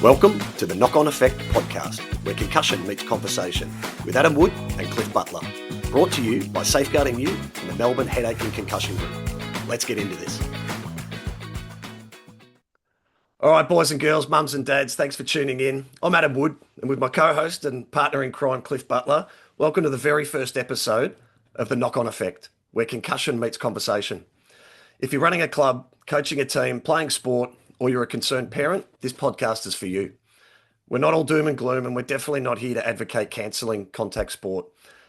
Welcome to the Knock-On Effect podcast, where concussion meets conversation, with Adam Wood and Cliff Butler. Brought to you by Safeguarding You and the Melbourne Headache and Concussion Group. Let's get into this. All right, boys and girls, mums and dads, thanks for tuning in. I'm Adam Wood, and with my co-host and partner in crime, Cliff Butler, welcome to the very first episode of the Knock-On Effect, where concussion meets conversation. If you're running a club, coaching a team, playing sport, or you're a concerned parent, this podcast is for you. We're not all doom and gloom, and we're definitely not here to advocate cancelling contact sport.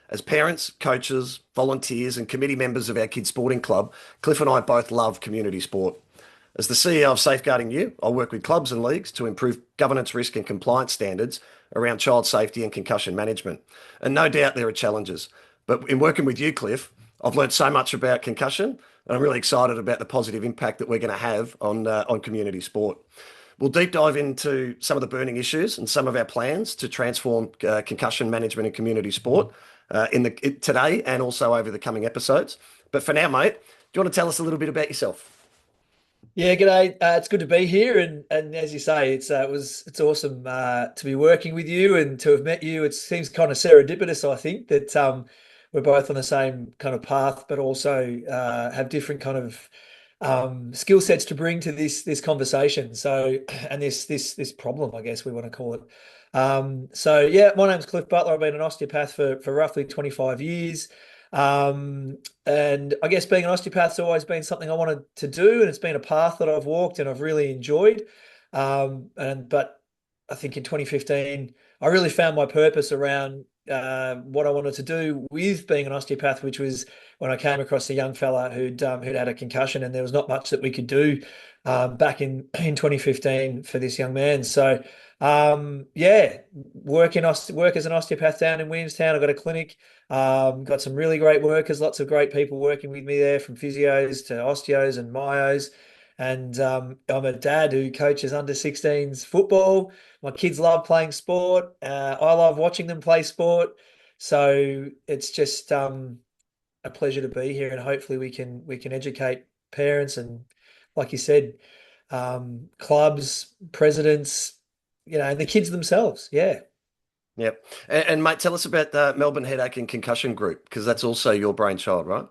As parents, coaches, volunteers, and committee members of our kids' sporting club, Cliff and I both love community sport. As the CEO of Safeguarding You, I work with clubs and leagues to improve governance, risk, and compliance standards around child safety and concussion management. And no doubt there are challenges. But in working with you, Cliff, I've learned so much about concussion, and I'm really excited about the positive impact that we're going to have on community sport. We'll deep dive into some of the burning issues and some of our plans to transform concussion management in community sport today and also over the coming episodes. But for now, mate, do you want to tell us a little bit about yourself? Yeah, g'day. It's good to be here, and as you say, it's awesome to be working with you and to have met you. It seems kind of serendipitous, I think, that we're both on the same kind of path, but also have different kind of skill sets to bring to this conversation. So, and this problem, I guess we want to call it. So yeah, my name's Cliff Butler. I've been an osteopath for roughly 25 years. And I guess being an osteopath's always been something I wanted to do, and it's been a path that I've walked and I've really enjoyed. But I think in 2015, I really found my purpose around what I wanted to do with being an osteopath, which was when I came across a young fella who'd had a concussion, and there was not much that we could do back in 2015 for this young man. So work as an osteopath down in Williamstown. I've got a clinic. Got some really great workers, lots of great people working with me there, from physios to osteos and myos. And I'm a dad who coaches under 16s football. My kids love playing sport. I love watching them play sport. So it's just a pleasure to be here, and hopefully we can educate parents and, like you said, clubs, presidents, and the kids themselves. Yeah. Yep. And mate, tell us about the Melbourne Headache and Concussion Group, because that's also your brainchild, right?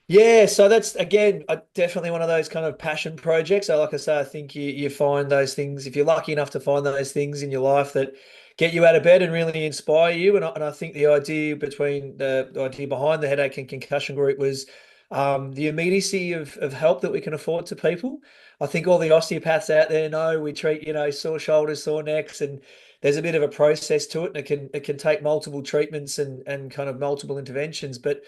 Yeah, so that's, again, definitely one of those kind of passion projects. So like I say, I think you find those things, if you're lucky enough to find those things in your life that get you out of bed and really inspire you. And I think the idea behind the Headache and Concussion Group was the immediacy of help that we can afford to people. I think all the osteopaths out there know we treat, sore shoulders, sore necks, and there's a bit of a process to it, and it can take multiple treatments and kind of multiple interventions. But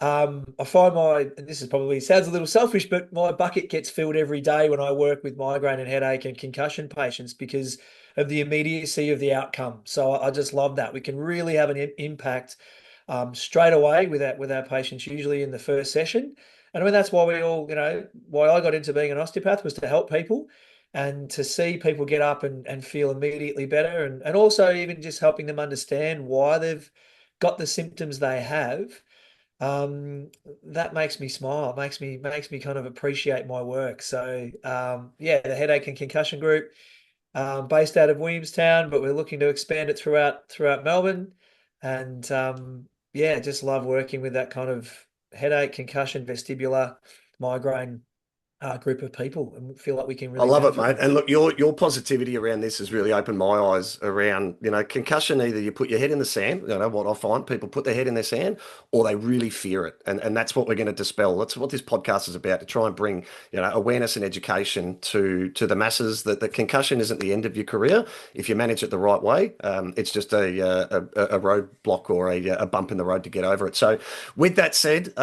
I find and this is probably sounds a little selfish, but my bucket gets filled every day when I work with migraine and headache and concussion patients because of the immediacy of the outcome. So I just love that. We can really have an impact straight away with our patients, usually in the first session. And I mean, that's why why I got into being an osteopath, was to help people and to see people get up and feel immediately better. And also even just helping them understand why they've got the symptoms they have. That makes me smile. Makes me kind of appreciate my work. So the Headache and Concussion Group, based out of Williamstown, but we're looking to expand it throughout Melbourne. And just love working with that kind of headache, concussion, vestibular, migraine group of people, and feel like we can I really love it, benefit mate. And look, your positivity around this has really opened my eyes around, concussion. Either you put your head in the sand, what I find, people put their head in their sand, or they really fear it. And that's what we're going to dispel. That's what this podcast is about, to try and bring, awareness and education to the masses that concussion isn't the end of your career. If you manage it the right way, it's just a roadblock or a bump in the road to get over it. So with that said,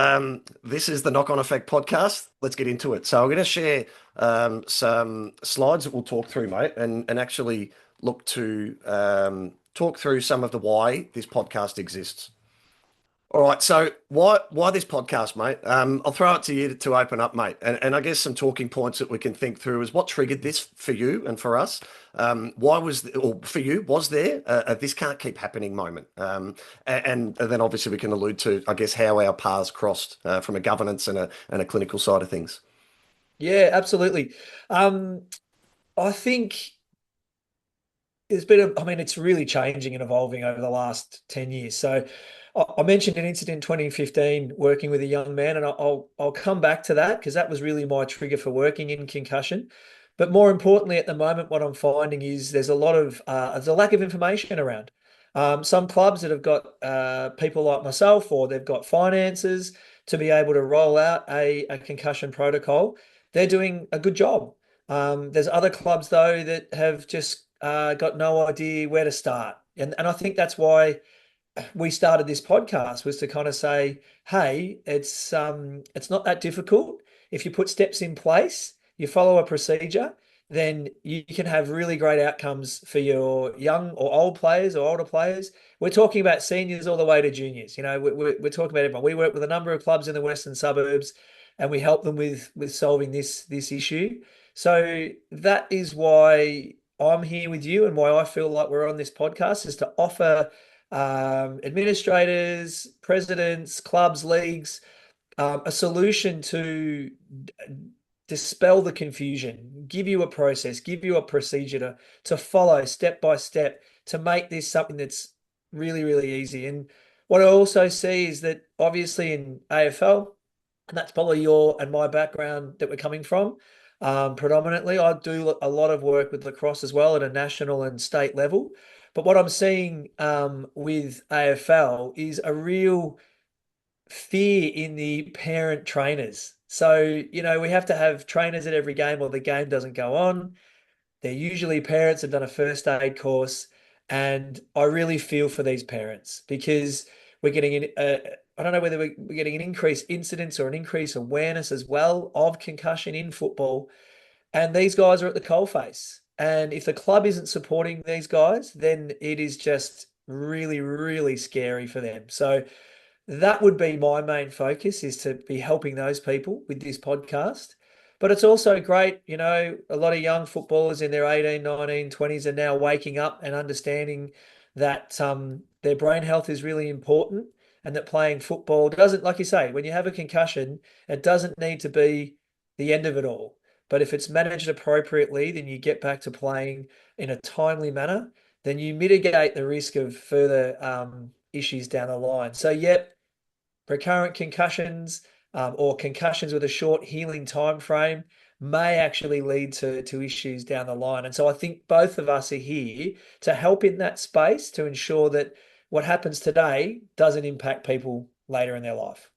this is the Knock-On Effect podcast. Let's get into it. So I'm going to share some slides that we'll talk through, mate, and actually look to talk through some of the why this podcast exists. All right, so why this podcast, mate? I'll throw it to you to open up, mate, and I guess some talking points that we can think through is what triggered this for you and for us. For you, was there a this can't keep happening moment? And then obviously we can allude to, I guess, how our paths crossed from a governance and a clinical side of things. Yeah, absolutely. I think I mean, it's really changing and evolving over the last 10 years. So I mentioned an incident in 2015 working with a young man, and I'll come back to that because that was really my trigger for working in concussion. But more importantly, at the moment, what I'm finding is there's a lack of information around. Some clubs that have got people like myself, or they've got finances to be able to roll out a concussion protocol, they're doing a good job. There's other clubs though that have just got no idea where to start, and I think that's why we started this podcast, was to kind of say, hey, it's not that difficult. If you put steps in place, you follow a procedure, then you can have really great outcomes for your young or old players or older players. We're talking about seniors all the way to juniors. You know, we're talking about everyone. We work with a number of clubs in the western suburbs, and we help them with solving this issue. So that is why I'm here with you, and why I feel like we're on this podcast, is to offer administrators, presidents, clubs, leagues, a solution to dispel the confusion, give you a process, give you a procedure to follow step by step to make this something that's really, really easy. And what I also see is that obviously in AFL, and that's probably your and my background that we're coming from. Predominantly, I do a lot of work with lacrosse as well at a national and state level. But what I'm seeing with AFL is a real fear in the parent trainers. So, you know, we have to have trainers at every game or the game doesn't go on. They're usually parents have done a first aid course. And I really feel for these parents because we're getting in. I don't know whether we're getting an increased incidence or an increased awareness as well of concussion in football. And these guys are at the coalface. And if the club isn't supporting these guys, then it is just really, really scary for them. So that would be my main focus, is to be helping those people with this podcast. But it's also great, you know, a lot of young footballers in their 18, 19, 20s are now waking up and understanding that their brain health is really important, and that playing football doesn't, like you say, when you have a concussion, it doesn't need to be the end of it all. But if it's managed appropriately, then you get back to playing in a timely manner, then you mitigate the risk of further issues down the line. So, yep, recurrent concussions or concussions with a short healing time frame may actually lead to issues down the line. And so I think both of us are here to help in that space to ensure that what happens today doesn't impact people later in their life.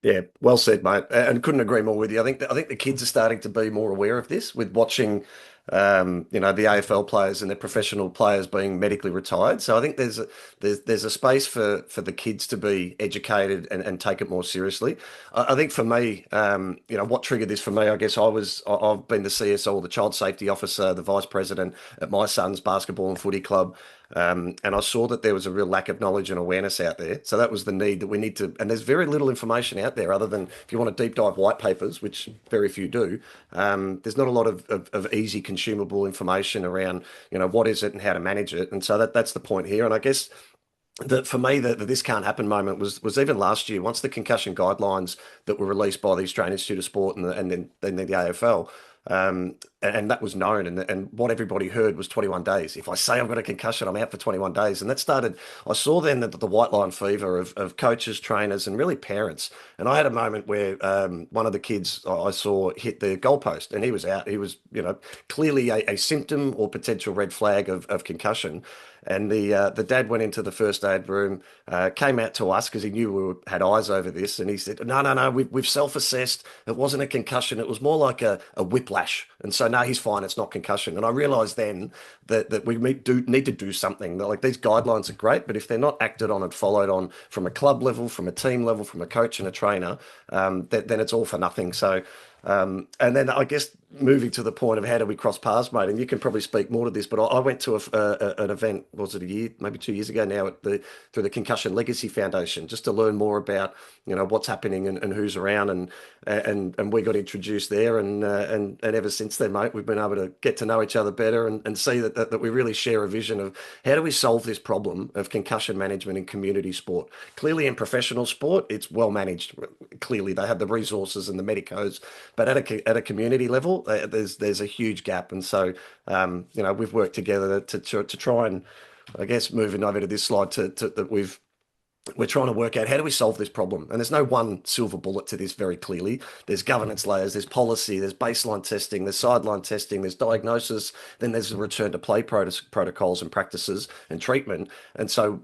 Yeah, well said, mate. And couldn't agree more with you. I think the kids are starting to be more aware of this with watching, the AFL players and their professional players being medically retired. So I think there's a space for the kids to be educated and take it more seriously. I think for me, what triggered this for me, I guess I've been the CSO, the child safety officer, the vice president at my son's basketball and footy club. And I saw that there was a real lack of knowledge and awareness out there. So that was the need that we need to, and there's very little information out there other than if you want to deep dive white papers, which very few do. There's not a lot of easy consumable information around, what is it and how to manage it. And so that's the point here. And I guess that for me, the this can't happen moment was even last year, once the concussion guidelines that were released by the Australian Institute of Sport and then the AFL. And that was known, and what everybody heard was 21 days. If I say I've got a concussion, I'm out for 21 days. And that started, I saw then the white line fever of coaches, trainers, and really parents. And I had a moment where one of the kids I saw hit the goalpost and he was out. He was, clearly a symptom or potential red flag of concussion. And the dad went into the first aid room, came out to us because he knew had eyes over this, and he said, "No, we've self-assessed. It wasn't a concussion. It was more like a whiplash." And so, no, he's fine. It's not concussion. And I realised then that we need to do something. That, like, these guidelines are great, but if they're not acted on and followed on from a club level, from a team level, from a coach and a trainer, then it's all for nothing. So. And then I guess moving to the point of how do we cross paths, mate, and you can probably speak more to this, but I went to an event, was it a year, maybe 2 years ago now, through the Concussion Legacy Foundation, just to learn more about what's happening and who's around, and we got introduced there, and ever since then, mate, we've been able to get to know each other better and see that we really share a vision of how do we solve this problem of concussion management in community sport. Clearly, in professional sport, it's well managed. clearly they have the resources and the medicos, but at a community level, there's a huge gap. And so, we've worked together to try and, I guess, moving over to this slide that we're trying to work out how do we solve this problem. And there's no one silver bullet to this very clearly. There's governance layers, there's policy, there's baseline testing, there's sideline testing, there's diagnosis, then there's the return to play protocols and practices and treatment. And so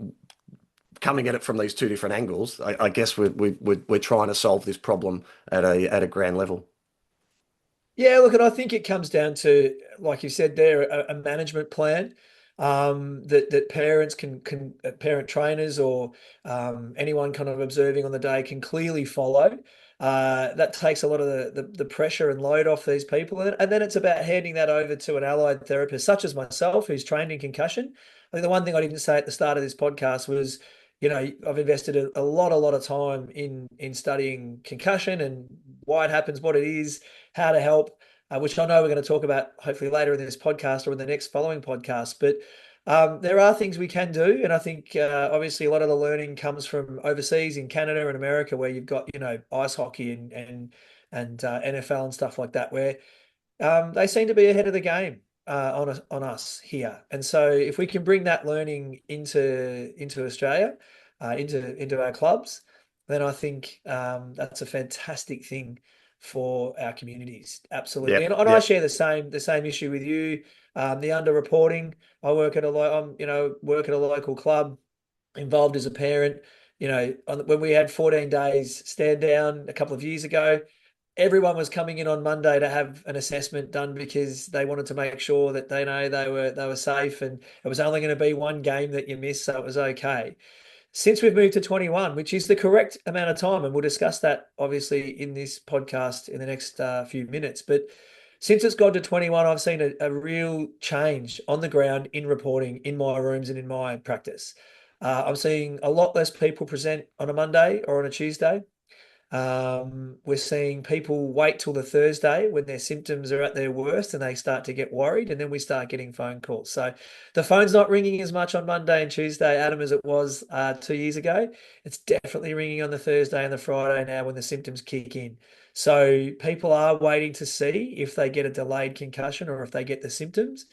coming at it from these two different angles, I guess we're trying to solve this problem at a grand level. Yeah, look, and I think it comes down to, like you said there, a management plan that parents can parent trainers or anyone kind of observing on the day can clearly follow. That takes a lot of the pressure and load off these people, and then it's about handing that over to an allied therapist, such as myself, who's trained in concussion. I think the one thing I didn't say at the start of this podcast was, I've invested a lot of time in studying concussion and why it happens, what it is, how to help, which I know we're going to talk about hopefully later in this podcast or in the next following podcast. But there are things we can do, and I think obviously a lot of the learning comes from overseas in Canada and America, where you've got ice hockey and NFL and stuff like that, where they seem to be ahead of the game on us here. And so if we can bring that learning into Australia, into our clubs, then I think that's a fantastic thing for our communities. Absolutely. Yep, And I yep. share the same issue with you. The underreporting. I work at work at a local club, involved as a parent. When we had 14 days stand down a couple of years ago, everyone was coming in on Monday to have an assessment done because they wanted to make sure that they were safe, and it was only going to be one game that you missed, so it was okay. Since we've moved to 21, which is the correct amount of time, and we'll discuss that obviously in this podcast in the next few minutes, but since it's gone to 21, I've seen a real change on the ground in reporting in my rooms and in my practice. I'm seeing a lot less people present on a Monday or on a Tuesday. We're seeing people wait till the Thursday when their symptoms are at their worst and they start to get worried, and then we start getting phone calls. So the phone's not ringing as much on Monday and Tuesday, Adam, as it was 2 years ago. It's definitely ringing on the Thursday and the Friday now when the symptoms kick in. So people are waiting to see if they get a delayed concussion or if they get the symptoms.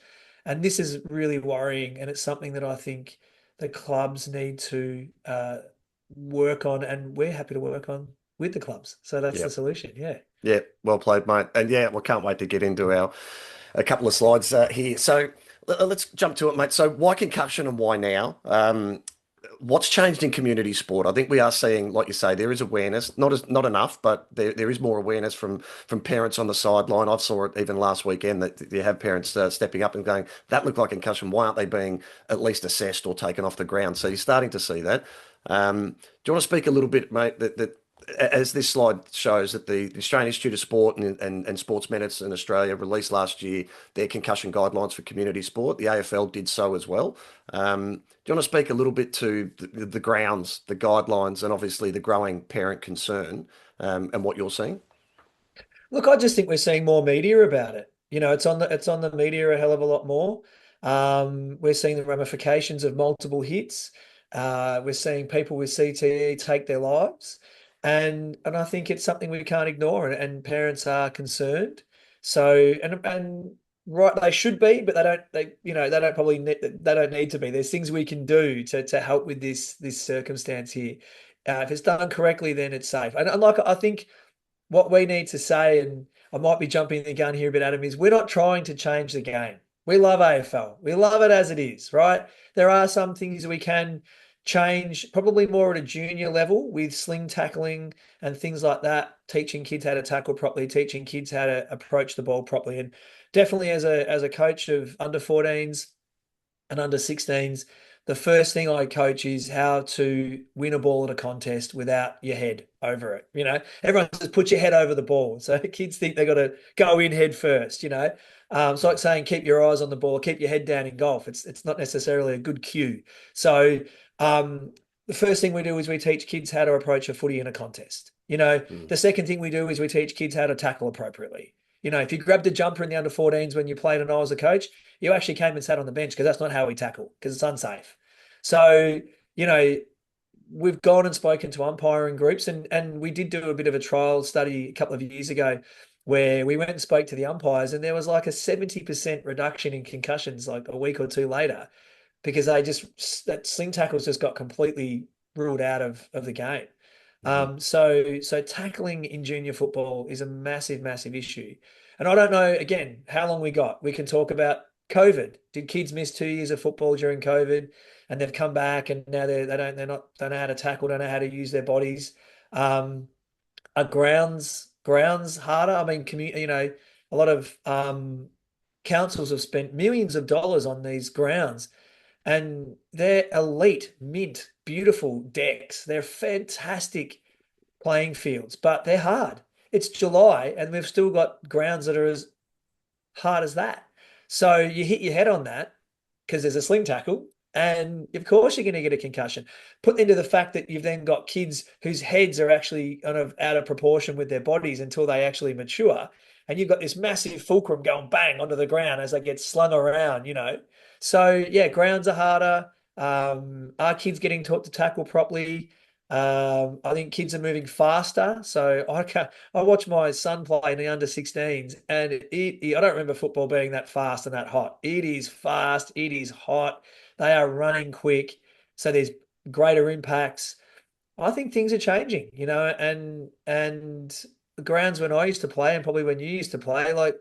And this is really worrying, and it's something that I think the clubs need to work on, and we're happy to work on with the clubs. So that's the Yep. solution. Yeah. Yeah, well played, mate. And yeah, we can't wait to get into our a couple of slides here. So let's jump to it, mate. So why concussion and why now? What's changed in community sport? I think we are seeing, like you say, there is awareness, not enough, but there is more awareness from parents on the sideline. I saw it even last weekend that you have parents stepping up and going, "That looked like concussion. Why aren't they being at least assessed or taken off the ground?" So you're starting to see that. Do you want to speak a little bit, mate, that as this slide shows that the Australian Institute of Sport and Sports Medicine in Australia released last year their concussion guidelines for community sport. The AFL did so as well. Do you want to speak a little bit to the grounds, the guidelines, and obviously the growing parent concern and what you're seeing? Look, I just think we're seeing more media about it. It's on the media a hell of a lot more. We're seeing the ramifications of multiple hits. We're seeing people with CTE take their lives, and I think it's something we can't ignore, and parents are concerned. So and right, they should be, but they don't need to be. There's things we can do to help with this circumstance here. If it's done correctly, then it's safe. And like I think what we need to say, and I might be jumping the gun here a bit, Adam, is we're not trying to change the game. We love AFL. We love it as it is, right? There are some things we can change, probably more at a junior level with sling tackling and things like that, teaching kids how to tackle properly, teaching kids how to approach the ball properly. And definitely as a coach of under 14s and under 16s, the first thing I coach is how to win a ball at a contest without your head over it. Everyone says put your head over the ball. So kids think they got to go in head first. It's like saying keep your eyes on the ball, keep your head down in golf. It's not necessarily a good cue. So the first thing we do is we teach kids how to approach a footy in a contest. Mm. The second thing we do is we teach kids how to tackle appropriately. If you grabbed a jumper in the under 14s when you played and I was a coach, you actually came and sat on the bench because that's not how we tackle because it's unsafe. So, we've gone and spoken to umpiring groups, and we did do a bit of a trial study a couple of years ago where we went and spoke to the umpires, and there was like a 70% reduction in concussions like a week or two later because that sling tackles just got completely ruled out of the game. Mhm. So tackling in junior football is a massive, massive issue. And I don't know, again, how long we got. We can talk about COVID. Did kids miss 2 years of football during COVID, and they've come back and now they don't know how to tackle, don't know how to use their bodies. Um, are grounds harder? I mean, a lot of councils have spent millions of dollars on these grounds, and they're elite, mint, beautiful decks. They're fantastic playing fields, but they're hard. It's July, and we've still got grounds that are as hard as that. So you hit your head on that because there's a sling tackle, and of course you're going to get a concussion. Put into the fact that you've then got kids whose heads are actually kind of out of proportion with their bodies until they actually mature, and you've got this massive fulcrum going bang onto the ground as they get slung around. So yeah, grounds are harder. Are kids getting taught to tackle properly? I think kids are moving faster. So I watch my son play in the under 16s, and I don't remember football being that fast and that hot. It is fast. It is hot. They are running quick. So there's greater impacts. I think things are changing, and the grounds when I used to play and probably when you used to play, like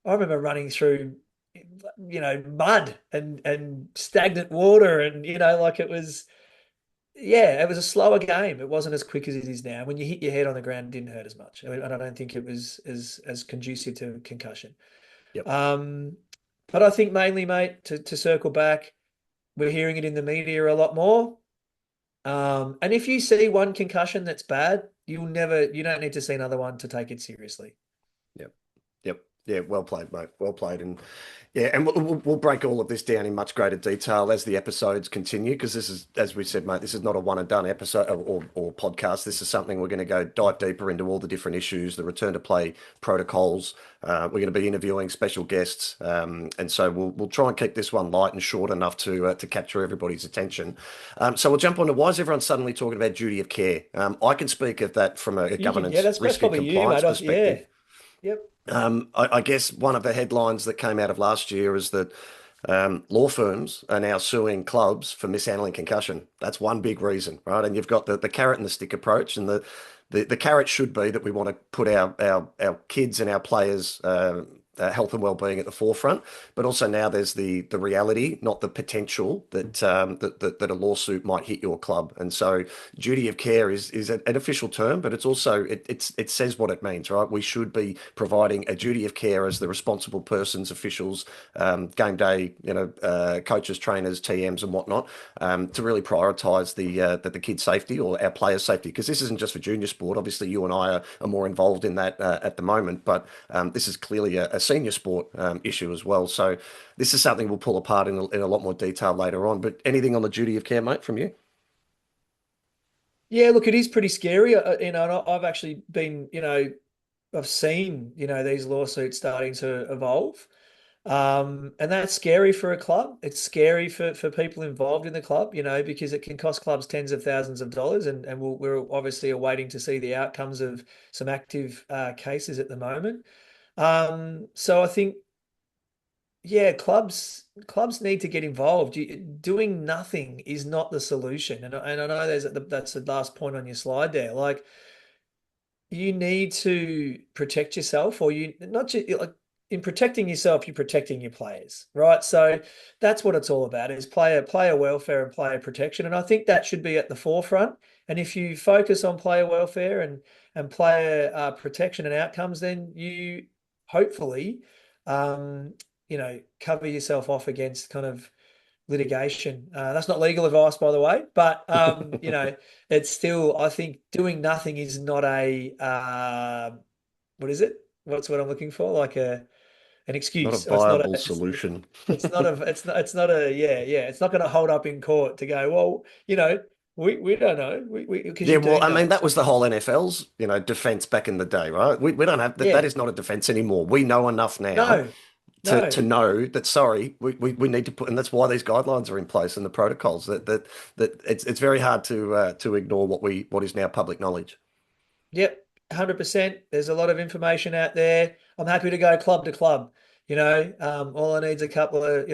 I remember running through, mud and stagnant water and, like it was a slower game. It wasn't as quick as it is now. When you hit your head on the ground, it didn't hurt as much. And I don't think it was as conducive to concussion. Yep. Um, but I think mainly, mate, to circle back, we're hearing it in the media a lot more. And if you see one concussion that's bad, you don't need to see another one to take it seriously. Yep. Yep. Yeah. Well played, mate. Well played. And yeah, and we'll break all of this down in much greater detail as the episodes continue, because this is, as we said, mate, this is not a one and done episode or podcast. This is something we're going to go dive deeper into all the different issues, the return to play protocols. We're going to be interviewing special guests, and so we'll try and keep this one light and short enough to capture everybody's attention. So we'll jump on to why is everyone suddenly talking about duty of care? I can speak of that from a You can, yeah, governance, that's risk, and probably you, compliance mate. Yeah, perspective. yep. I guess one of the headlines that came out of last year is that law firms are now suing clubs for mishandling concussion. That's one big reason, right? And you've got the carrot and the stick approach, and the carrot should be that we want to put our kids and our players' health and well-being at the forefront, but also now there's the reality, not the potential that a lawsuit might hit your club. And so duty of care is an official term, but it's also it says what it means, right? We should be providing a duty of care as the responsible persons, officials, game day, coaches, trainers, TMs, and whatnot, to really prioritise the kids' safety or our players' safety, because this isn't just for junior sport. Obviously, you and I are more involved in that at the moment, but this is clearly a senior sport issue as well. So this is something we'll pull apart in a lot more detail later on. But anything on the duty of care, mate, from you? Yeah, look, it is pretty scary. And I've actually I've seen, these lawsuits starting to evolve. And that's scary for a club. It's scary for people involved in the club, because it can cost clubs tens of thousands of dollars. And we're obviously awaiting to see the outcomes of some active cases at the moment. So I think, yeah, clubs need to get involved. Doing nothing is not the solution. And I know that's the last point on your slide there. Like, you need to protect yourself, or you not just like in protecting yourself, you're protecting your players, right? So that's what it's all about, is player welfare and player protection. And I think that should be at the forefront. And if you focus on player welfare and player protection and outcomes, then you hopefully cover yourself off against kind of litigation. That's not legal advice, by the way, but it's still, I think doing nothing is not what is it? What's what I'm looking for? Like an Not a excuse. Or it's not a, viable it's solution. it's not a, yeah. It's not going to hold up in court to go, well, we don't know. We because Yeah, you well, do I know. mean, that So was the whole NFL's, defense back in the day, right? We don't have that. That yeah, is not a defense anymore. We know enough now no, to No. know that, sorry, we need to put, and that's why these guidelines are in place and the protocols, that it's very hard to ignore what is now public knowledge. Yep, 100%. There's a lot of information out there. I'm happy to go club to club. All I need is a couple of,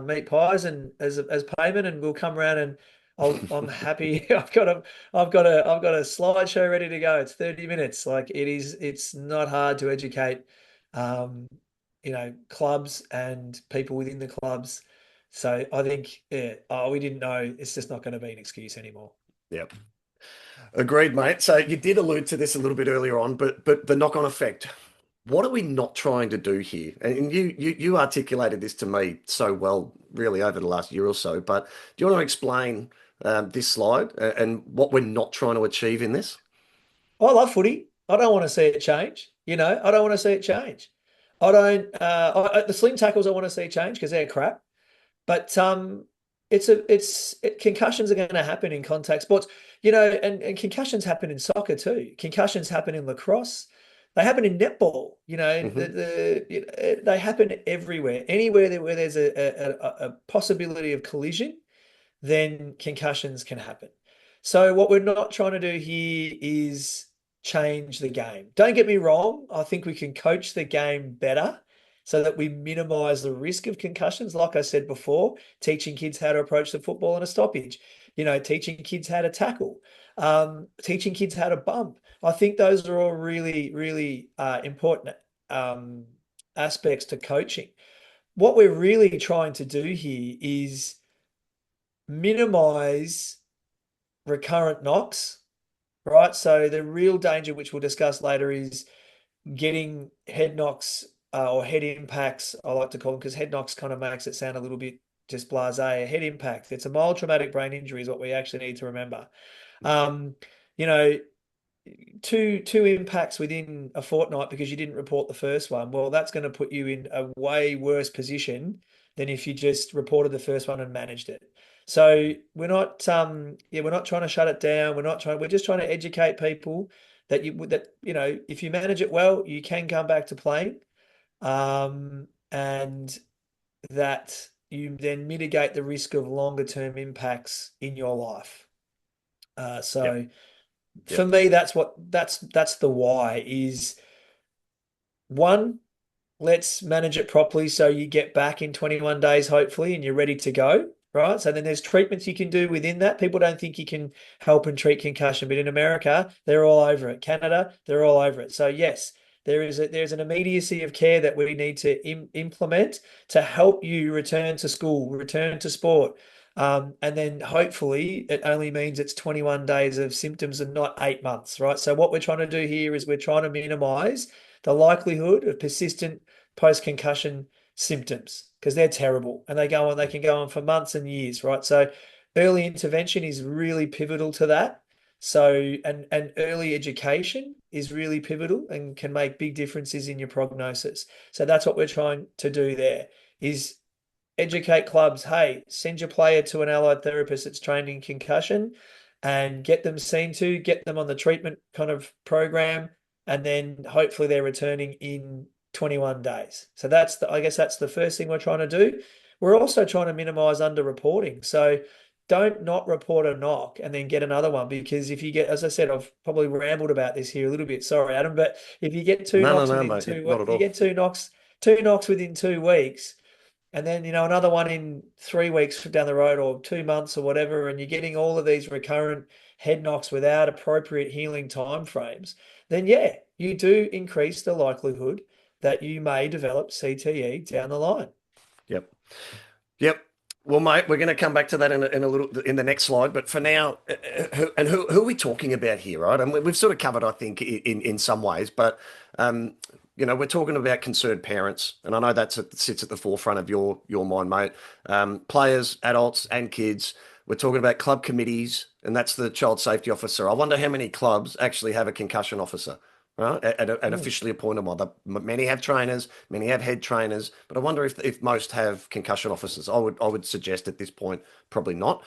meat pies and as payment, and we'll come around and I'm happy. I've got a slideshow ready to go. It's 30 minutes. Like it's not hard to educate, um, clubs and people within the clubs. So I think, yeah, oh, we didn't know. It's just not going to be an excuse anymore. Yep. Agreed, mate. So you did allude to this a little bit earlier on, but the knock-on effect. What are we not trying to do here? And you articulated this to me so well, really, over the last year or so. But do you want to explain this slide and what we're not trying to achieve in this? I love footy. I don't want to see it change. I don't want to see it change. I don't. The sling tackles I want to see change because they're crap. But concussions are going to happen in contact sports. And concussions happen in soccer too. Concussions happen in lacrosse. They happen in netball. Hmm. They happen everywhere. Anywhere where there's a possibility of collision, then concussions can happen. So what we're not trying to do here is change the game. Don't get me wrong. I think we can coach the game better so that we minimize the risk of concussions. Like I said before, teaching kids how to approach the football in a stoppage, teaching kids how to tackle, teaching kids how to bump. I think those are all really, really important um, aspects to coaching. What we're really trying to do here is minimize recurrent knocks, right? So the real danger, which we'll discuss later, is getting head knocks or head impacts, I like to call them, because head knocks kind of makes it sound a little bit just blasé. A head impact, it's a mild traumatic brain injury is what we actually need to remember. Um, you know, two impacts within a fortnight because you didn't report the first one. Well, that's going to put you in a way worse position than if you just reported the first one and managed it. So we're not trying to shut it down. We're just trying to educate people that if you manage it well, you can come back to playing, and that you then mitigate the risk of longer term impacts in your life. Yep. So for Yep. me, that's the why is one, let's manage it properly so you get back in 21 days, hopefully, and you're ready to go. Right. So then there's treatments you can do within that. People don't think you can help and treat concussion, but in America, they're all over it. Canada, they're all over it. So yes, there's an immediacy of care that we need to implement to help you return to school, return to sport. And then hopefully it only means it's 21 days of symptoms and not 8 months, right? So what we're trying to do here is we're trying to minimize the likelihood of persistent post-concussion symptoms because they're terrible and they can go on for months and years, right? So early intervention is really pivotal to that. So and early education is really pivotal and can make big differences in your prognosis. So that's what we're trying to do there is educate clubs. Hey, send your player to an allied therapist that's trained in concussion and get them seen to, get them on the treatment kind of program, and then hopefully they're returning in 21 days. So I guess that's the first thing we're trying to do. We're also trying to minimize underreporting. So don't not report a knock and then get another one because if you get, as I said, I've probably rambled about this here a little bit. Sorry, Adam, but if you get two No, no, knocks no, within mate. two, Not if at you all. get two knocks within 2 weeks, and then another one in 3 weeks down the road or 2 months or whatever, and you're getting all of these recurrent head knocks without appropriate healing timeframes, then yeah, you do increase the likelihood that you may develop CTE down the line. Yep. Yep. Well, mate, we're going to come back to that in a little in the next slide. But for now, who are we talking about here, right? And we've sort of covered, I think, in some ways. But we're talking about concerned parents, and I know sits at the forefront of your mind, mate. Players, adults, and kids. We're talking about club committees, and that's the child safety officer. I wonder how many clubs actually have a concussion officer. right? And Mm. officially appointed one. Many have trainers, many have head trainers, but I wonder if most have concussion officers. I would suggest at this point probably not.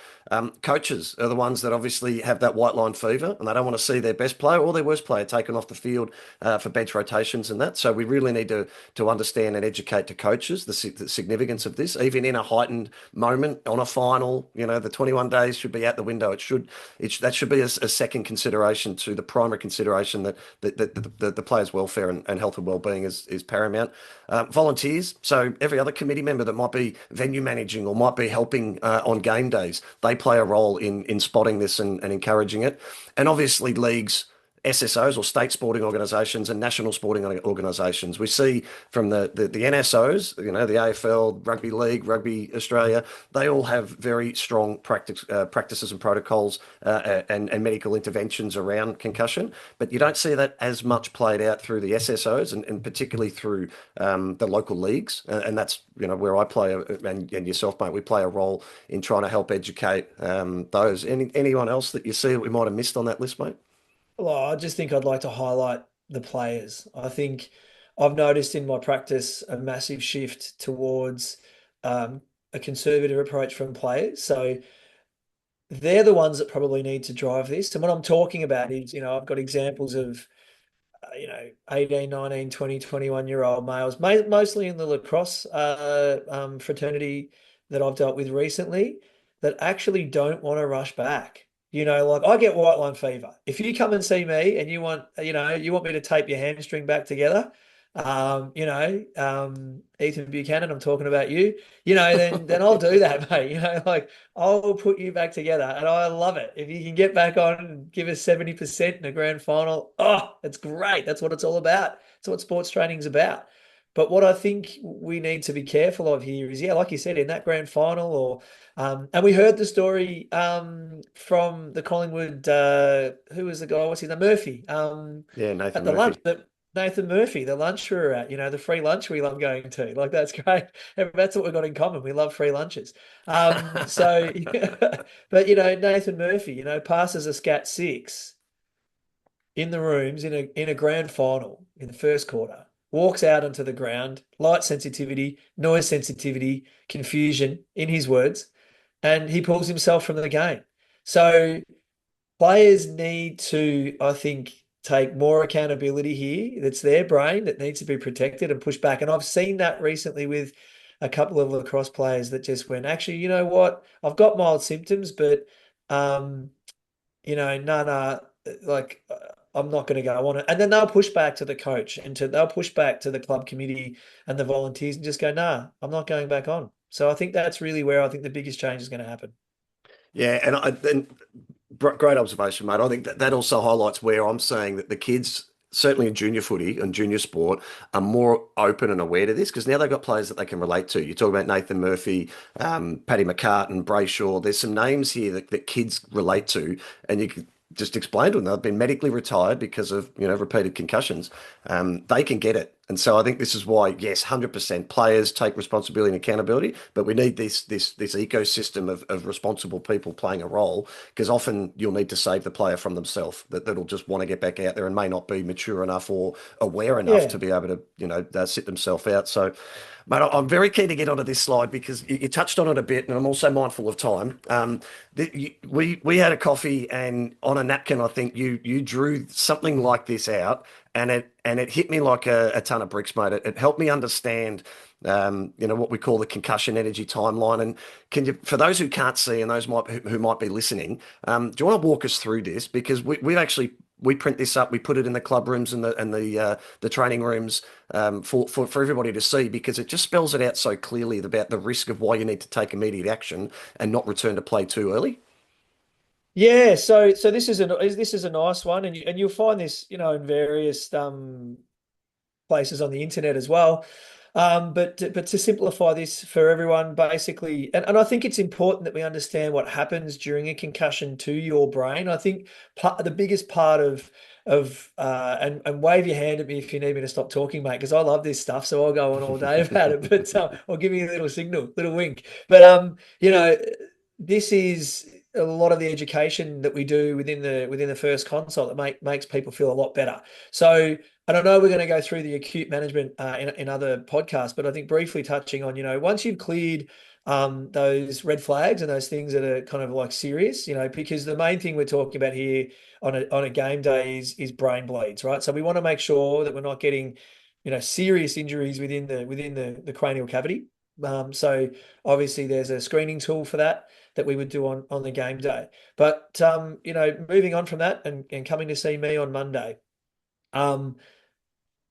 Coaches are the ones that obviously have that white line fever, and they don't want to see their best player or their worst player taken off the field for bench rotations and that. So we really need to understand and educate to coaches the significance of this, even in a heightened moment on a final. The 21 days should be out the window. That should be a second consideration to the primary consideration that the players' welfare and health and well-being is paramount. Volunteers, so every other committee member that might be venue managing or might be helping on game days, they play a role in spotting this and encouraging it. And obviously leagues, SSOs or state sporting organisations and national sporting organisations. We see from the NSOs, the AFL, Rugby League, Rugby Australia, they all have very strong practices and protocols and medical interventions around concussion. But you don't see that as much played out through the SSOs and particularly through the local leagues. And that's where I play and yourself, mate. We play a role in trying to help educate those. Anyone else that you see that we might have missed on that list, mate? Well, I just think I'd like to highlight the players. I think I've noticed in my practice a massive shift towards um, a conservative approach from players. So they're the ones that probably need to drive this. And what I'm talking about is, I've got examples of 18, 19, 20, 21-year-old males, mostly in the lacrosse fraternity that I've dealt with recently, that actually don't want to rush back. Like I get white line fever. If you come and see me and you want me to tape your hamstring back together, Ethan Buchanan, I'm talking about you, then I'll do that, mate. Like I'll put you back together and I love it. If you can get back on and give us 70% in a grand final, oh, it's great. That's what it's all about. That's what sports training is about. But what I think we need to be careful of here is, yeah, like you said, in that grand final and we heard the story from the Collingwood, who was the guy, what's his name, Murphy, Yeah, at Nathan the lunch Murphy. that Nathan Murphy, the lunch we were at, the free lunch we love going to. Like that's great. That's what we've got in common. We love free lunches. So, but Nathan Murphy, passes a scat six in the rooms in a grand final in the first quarter, walks out onto the ground, light sensitivity, noise sensitivity, confusion, in his words, and he pulls himself from the game. So players need to, I think, take more accountability here. That's their brain that needs to be protected and pushed back. And I've seen that recently with a couple of lacrosse players that just went, actually, you know what? I've got mild symptoms, but um, no, like I'm not going to go on it. And then they'll push back to the coach and they'll push back to the club committee and the volunteers and just go, nah, I'm not going back on. So I think that's really where I think the biggest change is going to happen. Yeah, great observation, mate. I think that also highlights where I'm saying that the kids, certainly in junior footy and junior sport, are more open and aware to this because now they've got players that they can relate to. You talk about Nathan Murphy, Paddy McCartan, Brayshaw. There's some names here that kids relate to, and you can just explain to them they've been medically retired because of repeated concussions. They can get it. And so I think this is why, yes, 100% players take responsibility and accountability, but we need this ecosystem of responsible people playing a role because often you'll need to save the player from themselves that'll just want to get back out there and may not be mature enough or aware enough Yeah. to be able to sit themselves out. So, mate, I'm very keen to get onto this slide because you touched on it a bit, and I'm also mindful of time. We had a coffee, and on a napkin, I think you drew something like this out, and it hit me like a ton of bricks, mate. It helped me understand, what we call the concussion energy timeline. And can you, for those who can't see and those who might be listening, do you want to walk us through this? Because we print this up, we put it in the club rooms and the training rooms for everybody to see because it just spells it out so clearly about the risk of why you need to take immediate action and not return to play too early. Yeah, so this is a nice one, and you'll find this, in various places on the internet as well. But to simplify this for everyone, basically, and I think it's important that we understand what happens during a concussion to your brain. I think the biggest part and wave your hand at me if you need me to stop talking, mate, because I love this stuff, so I'll go on all day about it. But I'll give you a little signal, little wink. But this is a lot of the education that we do within the first consult that makes people feel a lot better. So, and I know we're going to go through the acute management in other podcasts, but I think briefly touching on, once you've cleared those red flags and those things that are kind of like serious, because the main thing we're talking about here on a game day is brain bleeds, right? So we want to make sure that we're not getting, serious injuries within the cranial cavity. So obviously there's a screening tool for that we would do on the game day. But moving on from that and coming to see me on Monday, um,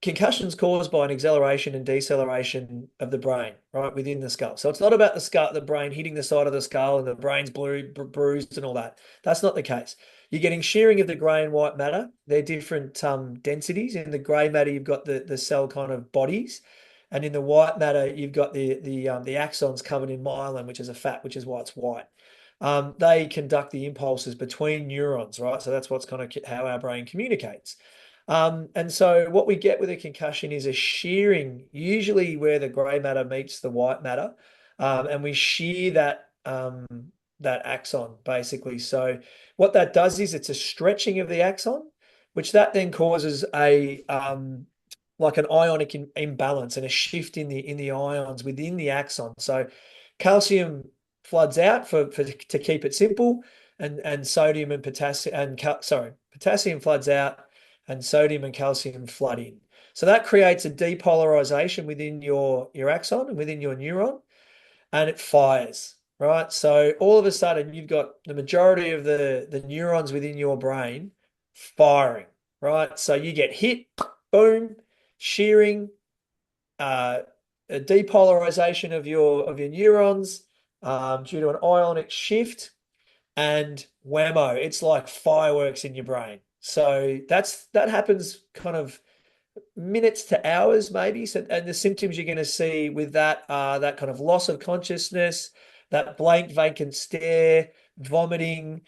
concussions caused by an acceleration and deceleration of the brain, right, within the skull. So it's not about the brain hitting the side of the skull and the brain's bruised and all that. That's not the case. You're getting shearing of the grey and white matter. They're different densities. In the grey matter, you've got the cell kind of bodies. And in the white matter, you've got the axons covered in myelin, which is a fat, which is why it's white. They conduct the impulses between neurons, right? So that's what's kind of how our brain communicates. And so what we get with a concussion is a shearing, usually where the grey matter meets the white matter, and we shear that axon basically. So what that does is it's a stretching of the axon, which that then causes a like an ionic imbalance and a shift in the ions within the axon. So calcium floods out to keep it simple, and sodium and potassium potassium floods out and sodium and calcium flood in. So that creates a depolarization within your axon and within your neuron, and it fires, right? So all of a sudden, you've got the majority of the neurons within your brain firing, right? So you get hit, boom, shearing, a depolarization of your neurons due to an ionic shift, and whammo, it's like fireworks in your brain. So that happens kind of minutes to hours, maybe. So, and the symptoms you're going to see with that are that kind of loss of consciousness, that blank, vacant stare, vomiting,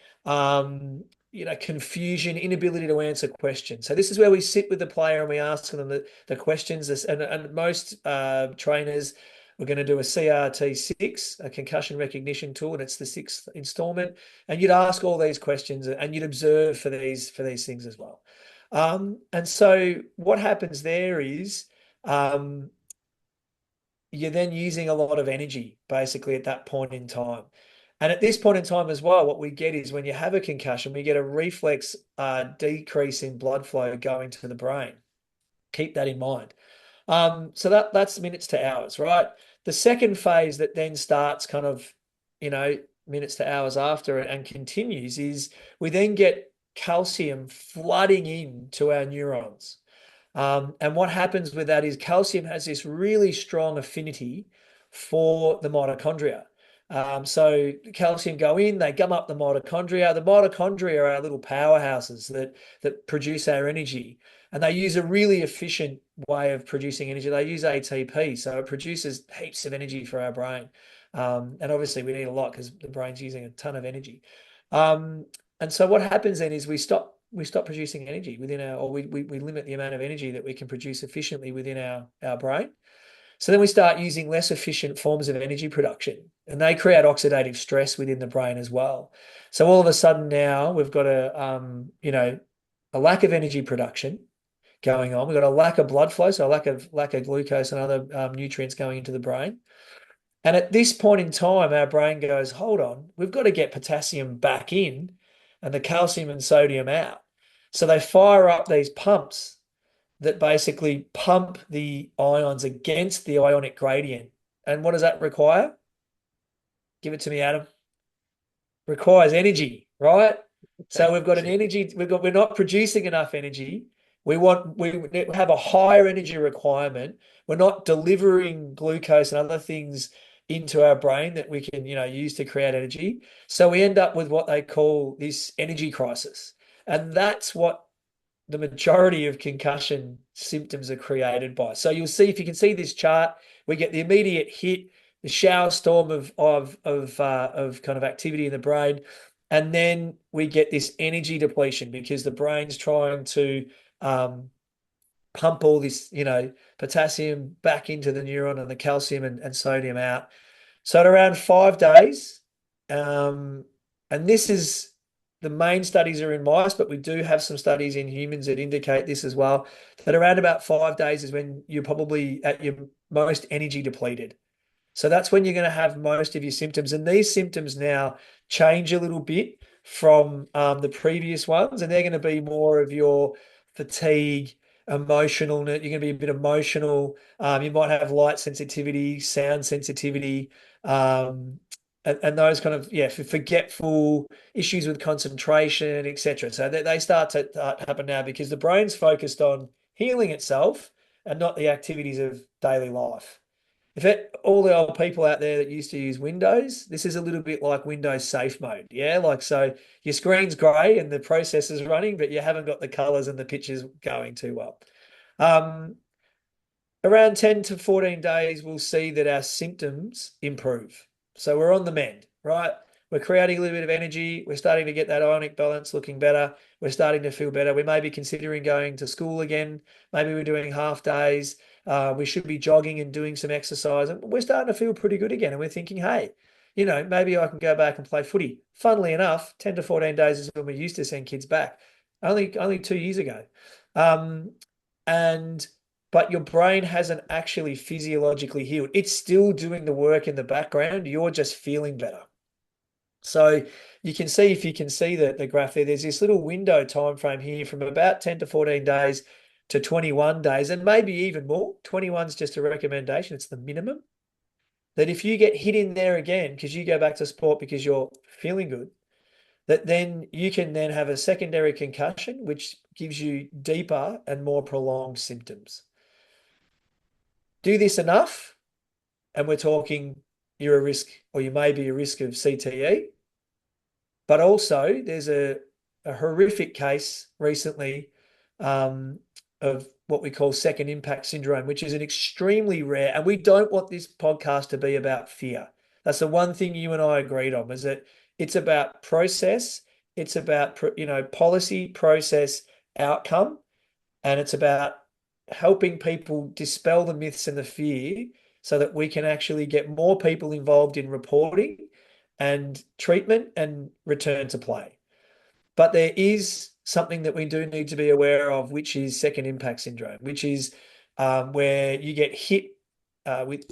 confusion, inability to answer questions. So this is where we sit with the player and we ask them the questions. And most trainers, we're going to do a CRT6, a concussion recognition tool, and it's the sixth installment. And you'd ask all these questions and you'd observe for these things as well. And so what happens there is you're then using a lot of energy basically at that point in time. And at this point in time as well, what we get is when you have a concussion, we get a reflex decrease in blood flow going to the brain. Keep that in mind. So that's minutes to hours, right? The second phase that then starts kind of, minutes to hours after and continues is we then get calcium flooding into our neurons. And what happens with that is calcium has this really strong affinity for the mitochondria. So calcium go in, they gum up the mitochondria. The mitochondria are our little powerhouses that produce our energy. And they use a really efficient way of producing energy. They use ATP, so it produces heaps of energy for our brain. And obviously we need a lot because the brain's using a ton of energy. And so what happens then is we stop producing energy or we limit the amount of energy that we can produce efficiently within our brain. So then we start using less efficient forms of energy production, and they create oxidative stress within the brain as well. So all of a sudden now we've got a lack of energy production going on. We've got a lack of blood flow, so a lack of glucose and other nutrients going into the brain. And at this point in time, our brain goes, hold on, we've got to get potassium back in and the calcium and sodium out. So they fire up these pumps that basically pump the ions against the ionic gradient. And what does that require? Give it to me, Adam. Requires energy, right? So we've got an energy, we're not producing enough energy. We have a higher energy requirement. We're not delivering glucose and other things into our brain that we can, use to create energy. So we end up with what they call this energy crisis. And that's what the majority of concussion symptoms are created by. So you'll see, if you can see this chart, we get the immediate hit, the shower storm of kind of activity in the brain, and then we get this energy depletion because the brain's trying to pump all this, potassium back into the neuron and the calcium and sodium out. So at around 5 days, And this is the main studies are in mice, but we do have some studies in humans that indicate this as well, that around about 5 days is when you're probably at your most energy depleted. So that's when you're going to have most of your symptoms. And these symptoms now change a little bit from the previous ones, and they're going to be more of your fatigue, emotional. You're going to be a bit emotional. You might have light sensitivity, sound sensitivity, and those kind of, yeah, forgetful issues with concentration, etc. So they start to happen now because the brain's focused on healing itself and not the activities of daily life. All the old people out there that used to use Windows, this is a little bit like Windows safe mode. Yeah. Like, so your screen's grey and the processor's running, but you haven't got the colors and the pictures going too well. Um, Around 10 to 14 days, we'll see that our symptoms improve. So we're on the mend, right? We're creating a little bit of energy. We're starting to get that ionic balance looking better. We're starting to feel better. We may be considering going to school again. Maybe we're doing half days. We should be jogging and doing some exercise. And we're starting to feel pretty good again. And we're thinking, hey, maybe I can go back and play footy. Funnily enough, 10 to 14 days is when we used to send kids back, only 2 years ago. Um, and but your brain hasn't actually physiologically healed. It's still doing the work in the background. You're just feeling better. So you can see, if you can see the graph there, there's this little window time frame here from about 10 to 14 days to 21 days, and maybe even more. 21 is just a recommendation. It's the minimum. That if you get hit in there again, because you go back to sport because you're feeling good, that then you can then have a secondary concussion, which gives you deeper and more prolonged symptoms. Do this enough, and we're talking you're a risk, or you may be a risk of CTE. But also, there's a horrific case recently of what we call second impact syndrome, which is an extremely rare, and we don't want this podcast to be about fear. That's the one thing you and I agreed on, is that it's about process, it's about policy, process, outcome, and it's about helping people dispel the myths and the fear so that we can actually get more people involved in reporting and treatment and return to play. But there is something that we do need to be aware of, which is second impact syndrome, which is where you get hit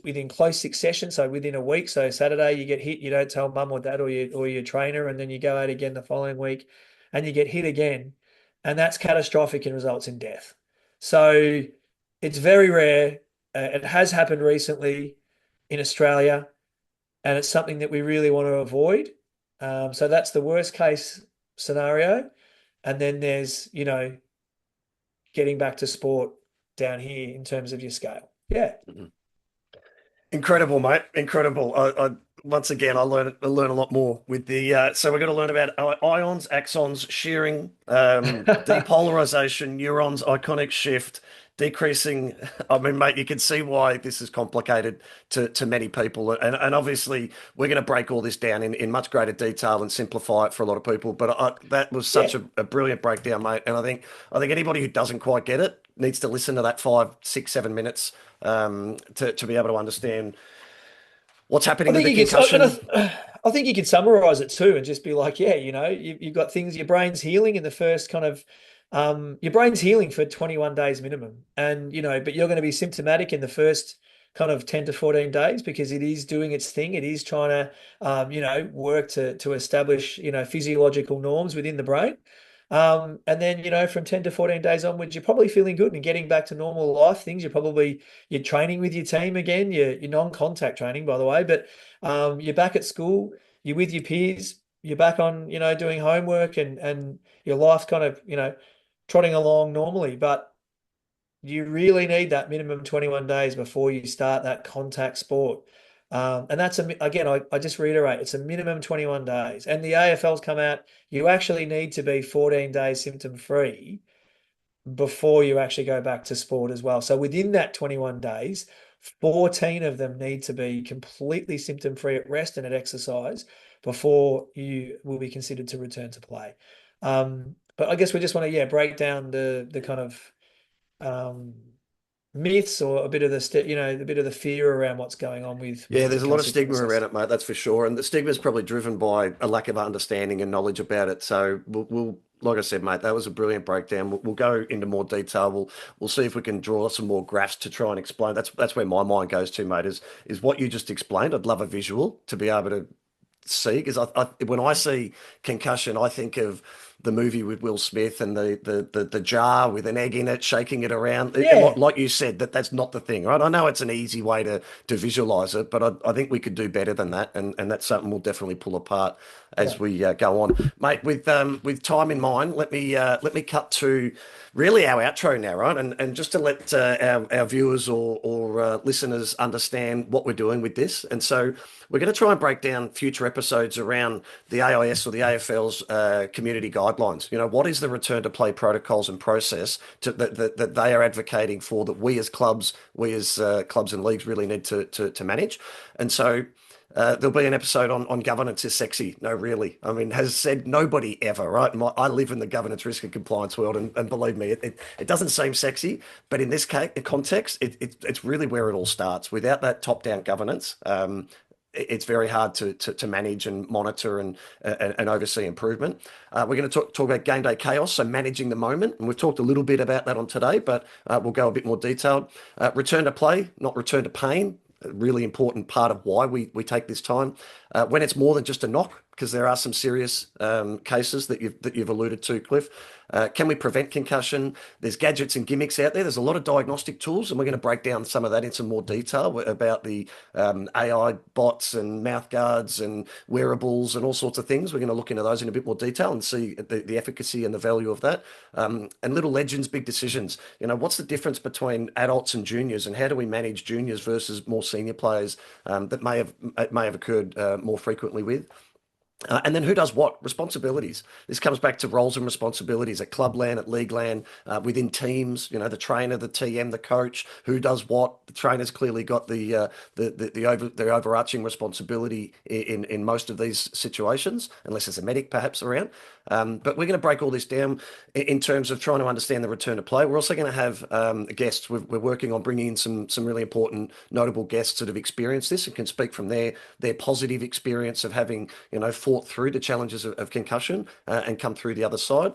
within close succession. So within a week, so Saturday you get hit, you don't tell mum or dad or your trainer, and then you go out again the following week and you get hit again. And that's catastrophic and results in death. So it's very rare. It has happened recently in Australia, and it's something that we really want to avoid. So that's the worst case scenario. And then there's, getting back to sport down here in terms of your scale. Yeah. Incredible, mate. Incredible. I once again I learn a lot more with the so we're going to learn about ions, axons, shearing, depolarization, neurons, iconic shift, decreasing. I mean, mate, you can see why this is complicated to many people, and obviously we're going to break all this down in much greater detail and simplify it for a lot of people. But that was such Yeah. a brilliant breakdown, mate. And I think anybody who doesn't quite get it needs to listen to that 5, 6, 7 minutes to be able to understand what's I happening with think the you could, and concussion. I think you could summarize it too, and just be like, yeah, you've got things, your brain's healing in the first kind of, your brain's healing for 21 days minimum. And, but you're going to be symptomatic in the first kind of 10 to 14 days because it is doing its thing. It is trying to, work to establish, physiological norms within the brain. And then, from 10 to 14 days onwards, you're probably feeling good and getting back to normal life things. You're training with your team again. You're non-contact training, by the way, but you're back at school, you're with your peers, you're back on, doing homework, and your life's kind of, trotting along normally. But you really need that minimum 21 days before you start that contact sport. And that's again, I just reiterate, it's a minimum 21 days. And the AFL's come out, you actually need to be 14 days symptom free before you actually go back to sport as well. So within that 21 days, 14 of them need to be completely symptom free at rest and at exercise before you will be considered to return to play. But I guess we just want to, break down the kind of um, myths or a bit of a bit of the fear around what's going on with Yeah, the there's a lot of concussive stigma around process. it, mate. That's for sure. And the stigma is probably driven by a lack of understanding and knowledge about it. So like I said, mate, that was a brilliant breakdown. We'll go into more detail. We'll see if we can draw some more graphs to try and explain. That's where my mind goes to, mate. Is what you just explained. I'd love a visual to be able to see because when I see concussion, I think of the movie with Will Smith and the jar with an egg in it, shaking it around. Yeah, Like you said, that's not the thing, right? I know it's an easy way to visualize it, but I think we could do better than that, and that's something we'll definitely pull apart yeah. as we go on, mate. With time in mind, let me cut to really our outro now, right? And just to let our viewers or listeners understand what we're doing with this, and so. We're going to try and break down future episodes around the AIS or the AFL's community guidelines. You know, what is the return to play protocols and process that they are advocating for that we as clubs, clubs and leagues really need to manage. And so there'll be an episode on governance is sexy. No, really. I mean, has said nobody ever, right? I live in the governance, risk, and compliance world, and believe me, it doesn't seem sexy, but in this context, it's really where it all starts. Without that top-down governance, it's very hard to manage and monitor and oversee improvement. We're going to talk about game day chaos, so managing the moment, and we've talked a little bit about that on today, but we'll go a bit more detailed. Return to play, not return to pain. A really important part of why we take this time. When it's more than just a knock, because there are some serious cases that you've alluded to, Cliff. Can we prevent concussion? There's gadgets and gimmicks out there. There's a lot of diagnostic tools, and we're going to break down some of that in some more detail about the AI bots and mouth guards and wearables and all sorts of things. We're going to look into those in a bit more detail and see the efficacy and the value of that. And little legends, big decisions. You know, what's the difference between adults and juniors, and how do we manage juniors versus more senior players that may have occurred more frequently with? And then who does what? Responsibilities. This comes back to roles and responsibilities at club land, at league land, within teams. You know, the trainer, the TM, the coach. Who does what? The trainer's clearly got the overarching responsibility in most of these situations, unless there's a medic perhaps around. But we're going to break all this down in terms of trying to understand the return to play. We're also going to have guests. We're working on bringing in some really important, notable guests that have experienced this and can speak from their positive experience of having fought through the challenges of concussion and come through the other side.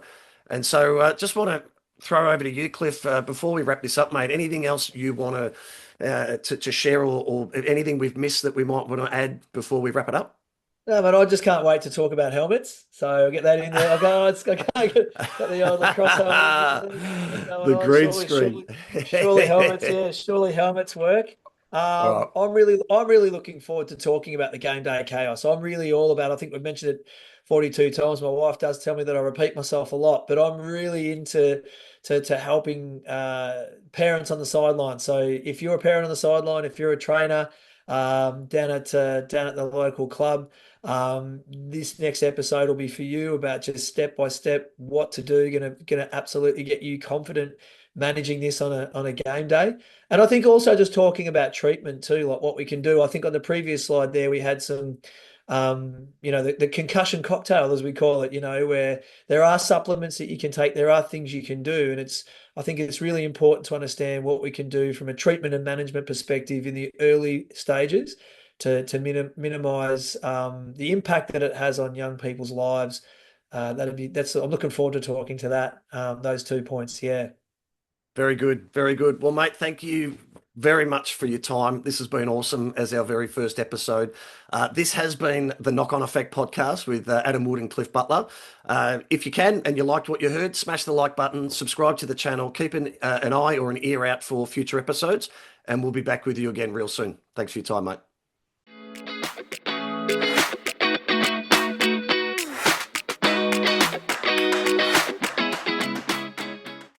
And so, just want to throw over to you, Cliff, before we wrap this up, mate. Anything else you want to share, or anything we've missed that we might want to add before we wrap it up? No, but I just can't wait to talk about helmets. So I'll get that in there. I'll go, I can't got the old lacrosse helmet going The on. green screen. Surely helmets, yeah, surely helmets work. All right. I'm really looking forward to talking about the game day chaos. I'm really all about, I think we've mentioned it 42 times. My wife does tell me that I repeat myself a lot, but I'm really into to helping parents on the sideline. So if you're a parent on the sideline, if you're a trainer down at the local club, this next episode will be for you about just step by step what to do. Gonna absolutely get you confident managing this on a game day. And I think also just talking about treatment too, like what we can do. I think on the previous slide there we had some the concussion cocktail, as we call it, where there are supplements that you can take, there are things you can do. And I think it's really important to understand what we can do from a treatment and management perspective in the early stages to minimize the impact that it has on young people's lives. I'm looking forward to talking to those 2 points. Yeah. Very good. Very good. Well, mate, thank you very much for your time. This has been awesome as our very first episode. This has been the Knock On Effect podcast with Adam Wood and Cliff Butler. If you can and you liked what you heard, smash the like button, subscribe to the channel, keep an eye or an ear out for future episodes, and we'll be back with you again real soon. Thanks for your time, mate.